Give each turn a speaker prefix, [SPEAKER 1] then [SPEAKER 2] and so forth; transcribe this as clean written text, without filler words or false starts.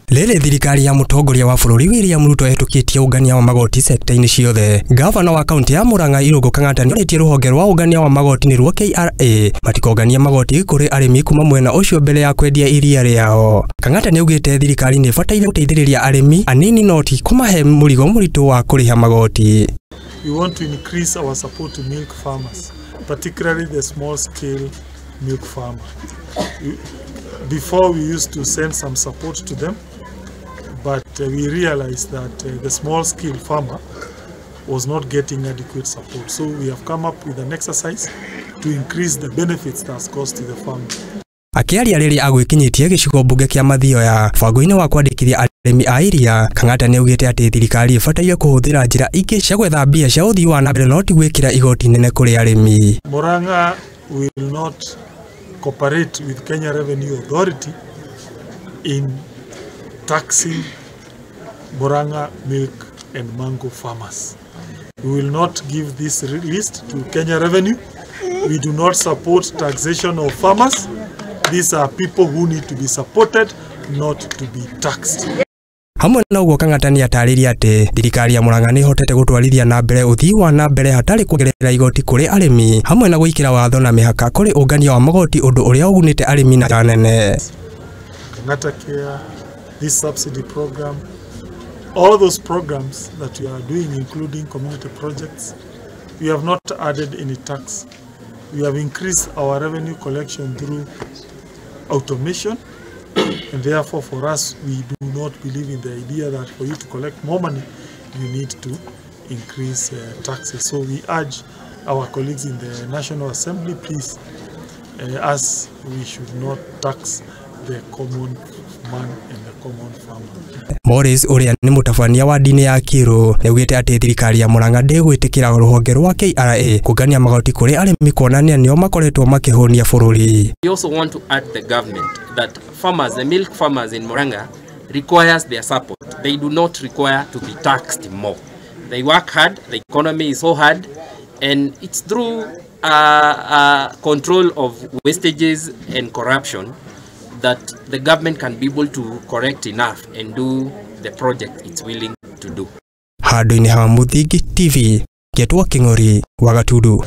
[SPEAKER 1] Lele thirikari ya mutongoria wa bururi William Ruto etukitie ungania wa magoti sekta-ini ciothe. Ngavana wa kaunti ya Murang'a irungu kangata noritie ruhonge rwa ungania wa magoti niruo KRA matikonganie magoti kuri arimi kuuma mwena ucio mbere ya kwendia iria riao. Kangata niugite thirikari ni bataire guteithiriria arimi anini noti kumahe murigo muritu wa kuriha magoti.
[SPEAKER 2] We want to increase our support to milk farmers, particularly the small scale milk farmer. Before we used to send some support to them, but we realized that the small scale farmer was not getting adequate support. So we have come up with an exercise to increase the benefits that goes to the farmer.
[SPEAKER 1] Akiaria riria agwikinyitie gicigo mbunge kia matioya bango-ini wa kwandikithia arimi a iria, Kangata niugite ati thirikari ibataire kuhuthira njira ingi cia gwetha mbia cia uthii wa nambere noti gwikira igoti nene kuri arimi.
[SPEAKER 2] Murang'a will not cooperate with Kenya Revenue Authority in taxing Murang'a milk and mango farmers. We will not give this list to Kenya Revenue. We do not support taxation of farmers. These are people who need to be supported, not to be taxed.
[SPEAKER 1] Hamwe na uguo Kangata ni atariria ati thirikari ya Murang'a ni hotete gutwarithia na mbere uthii wa na mbere hatari kugerera igoti kuri arimi hamwe na gwikira watho na mihaka kuri ungania wa magoti undu uria ugunite arimi na nene.
[SPEAKER 2] Kangata Care, this subsidy program, all those programs that we are doing, including community projects, we have not added any tax. We have increased our revenue collection through automation, and therefore for us, we do not believe in the idea that for you to collect more money, you need to increase taxes. So we urge our colleagues in the National Assembly, please, as we should not tax the common man and the common farmer.
[SPEAKER 1] Morris uria ni mutabania wa dini ya Kiru niugite ati thirikari ya Murang'a ndigwitikira ruhonge rwa KRA kugania magoti kuri arimi kuonania nio makoretwo makihonia bururi.
[SPEAKER 3] We also want to urge the government that farmers, the milk farmers in Murang'a, requires their support. They do not require to be taxed more. They work hard, the economy is so hard, and it's through control of wastages and corruption that the government can be able to correct enough and do the project it's willing to do.
[SPEAKER 1] Handu-ini ha Muthingi TV, Getwa King'ori, Wagatudu.